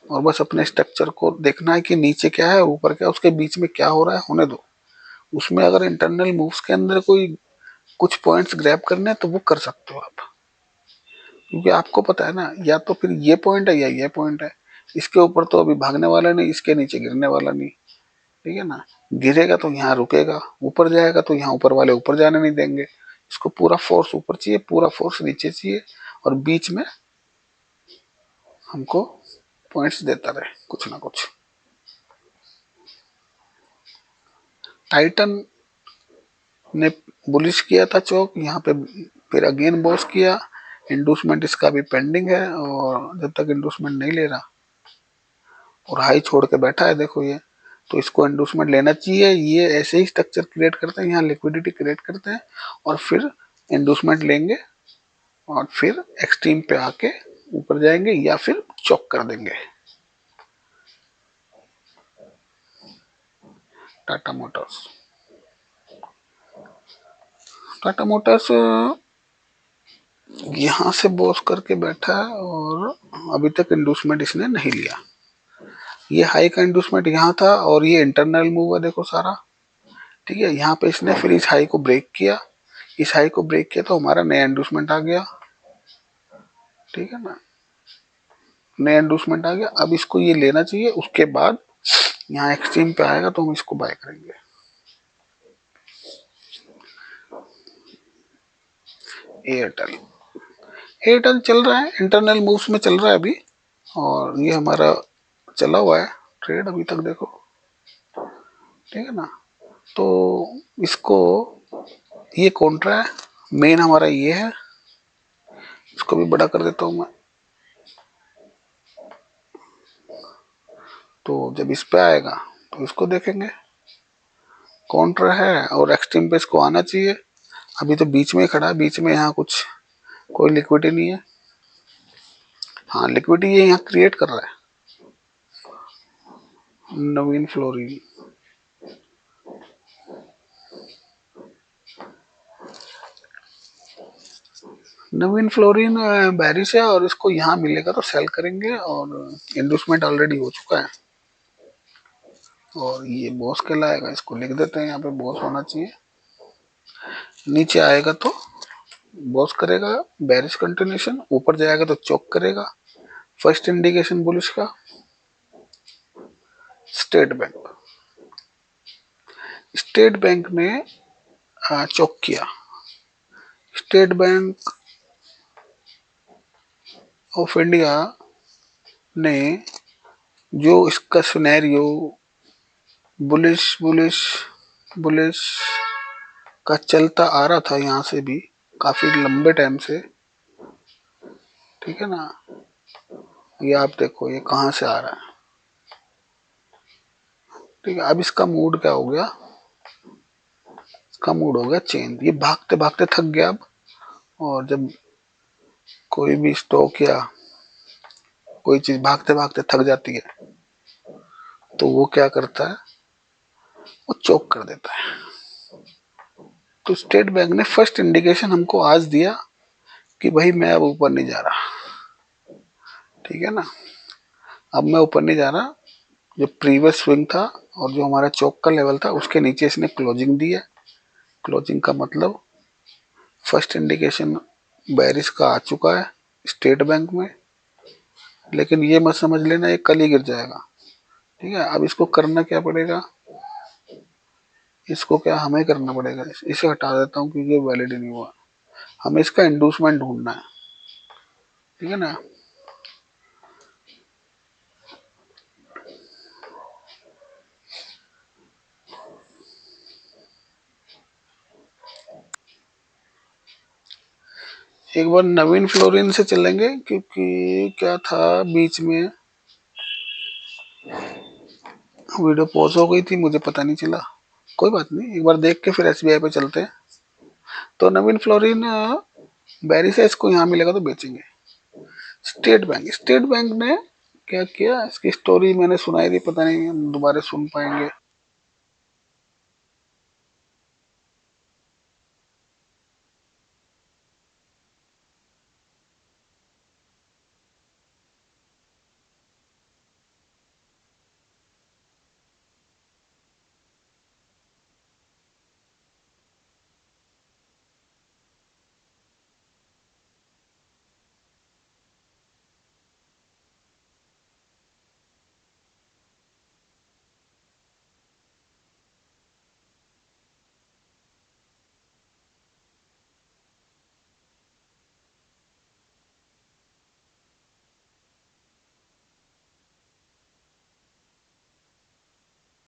और बस अपने स्ट्रक्चर को देखना है कि नीचे क्या है ऊपर क्या, उसके बीच में क्या हो रहा है होने दो, उसमें अगर इंटरनल मूव्स के अंदर कोई कुछ पॉइंट्स ग्रैब करने हैं तो वो कर सकते हो आप, क्योंकि आपको पता है ना, या तो फिर ये पॉइंट है या ये पॉइंट है, इसके ऊपर तो अभी भागने वाला नहीं, इसके नीचे गिरने वाला नहीं, ठीक है ना। गिरेगा तो यहाँ रुकेगा, ऊपर जाएगा तो यहाँ ऊपर वाले ऊपर जाने नहीं देंगे। इसको पूरा फोर्स ऊपर चाहिए, पूरा फोर्स नीचे चाहिए, और बीच में हमको पॉइंट्स देता रहे कुछ ना कुछ। टाइटन ने बुलिश किया था चौक यहाँ पे, फिर अगेन बॉस किया। इंडूसमेंट इसका भी पेंडिंग है, और जब तक इंडूसमेंट नहीं ले रहा और हाई छोड़ के बैठा है देखो ये, तो इसको इंडूसमेंट लेना चाहिए। ये ऐसे ही स्ट्रक्चर क्रिएट करते हैं, यहाँ लिक्विडिटी क्रिएट करते हैं, और फिर इंडूसमेंट लेंगे, और फिर एक्सट्रीम पे आके ऊपर जाएंगे या फिर चॉक कर देंगे। टाटा मोटर्स, टाटा मोटर्स यहां से बॉस करके बैठा है, और अभी तक इंडूसमेंट इसने नहीं लिया। ये हाई का इंडूसमेंट यहाँ था, और ये इंटरनल मूव है देखो सारा, ठीक है। यहाँ पे इसने फिर इस हाई को ब्रेक किया, इस हाई को ब्रेक किया तो हमारा नया इंडूसमेंट आ गया, ठीक है ना। नया इंडूसमेंट आ गया, अब इसको ये लेना चाहिए, उसके बाद यहाँ एक्सट्रीम पे आएगा तो हम इसको बाय करेंगे। एयरटेल, एयरटेल चल रहा है, इंटरनल मूव्स में चल रहा है अभी, और ये हमारा चला हुआ है ट्रेड अभी तक देखो, ठीक है ना। तो इसको, ये कॉन्ट्रा है, मेन हमारा ये है, इसको भी बड़ा कर देता हूं मैं। तो जब इस पे आएगा तो इसको देखेंगे, कॉन्ट्रा है और एक्सट्रीम पे इसको आना चाहिए। अभी तो बीच में खड़ा है, बीच में यहाँ कुछ कोई लिक्विडिटी नहीं है। हाँ लिक्विडिटी ये यहाँ क्रिएट कर रहा है नवीन फ्लोरिन। नवीन फ्लोरिन बैरिश है, और इसको यहाँ मिलेगा तो सेल करेंगे, और इंडूसमेंट ऑलरेडी हो चुका है, और ये बॉस कहलाएगा, इसको लिख देते हैं यहाँ पे, बॉस होना चाहिए। नीचे आएगा तो बॉस करेगा, बैरिश कंटिन्यूशन, ऊपर जाएगा तो चौक करेगा। फर्स्ट इंडिकेशन बुलिश का स्टेट बैंक, स्टेट बैंक ने चौक किया। स्टेट बैंक ऑफ इंडिया ने जो इसका सिनेरियो बुलिश बुलिश बुलिश का चलता आ रहा था यहाँ से भी काफी लंबे टाइम से, ठीक है ना। ये आप देखो ये कहां से आ रहा है, ठीक है। अब इसका मूड क्या हो गया, इसका मूड हो गया चेंज, ये भागते भागते थक गया अब। और जब कोई भी स्टॉक या कोई चीज भागते भागते थक जाती है तो वो क्या करता है, वो चोक कर देता है। तो स्टेट बैंक ने फर्स्ट इंडिकेशन हमको आज दिया कि भाई मैं अब ऊपर नहीं जा रहा, ठीक है ना। अब मैं ऊपर नहीं जा रहा, जो प्रीवियस स्विंग था और जो हमारा चौक का लेवल था उसके नीचे इसने क्लोजिंग दी है। क्लोजिंग का मतलब फर्स्ट इंडिकेशन बैरिश का आ चुका है स्टेट बैंक में, लेकिन ये मत समझ लेना ये कल ही गिर जाएगा, ठीक है। अब इसको करना क्या पड़ेगा, इसको क्या हमें करना पड़ेगा, इसे हटा देता हूँ क्योंकि ये वैलिड नहीं हुआ। हमें इसका इंडूसमेंट ढूंढना है, ठीक है ना। एक बार नवीन फ्लोरिन से चलेंगे, क्योंकि क्या था बीच में वीडियो पॉज हो गई थी, मुझे पता नहीं चला। कोई बात नहीं, एक बार देख के फिर एसबीआई पे चलते हैं। तो नवीन फ्लोरिन बैरी से इसको यहाँ मिलेगा तो बेचेंगे। स्टेट बैंक, स्टेट बैंक ने क्या किया, इसकी स्टोरी मैंने सुनाई थी, पता नहीं हम दोबारा सुन पाएंगे।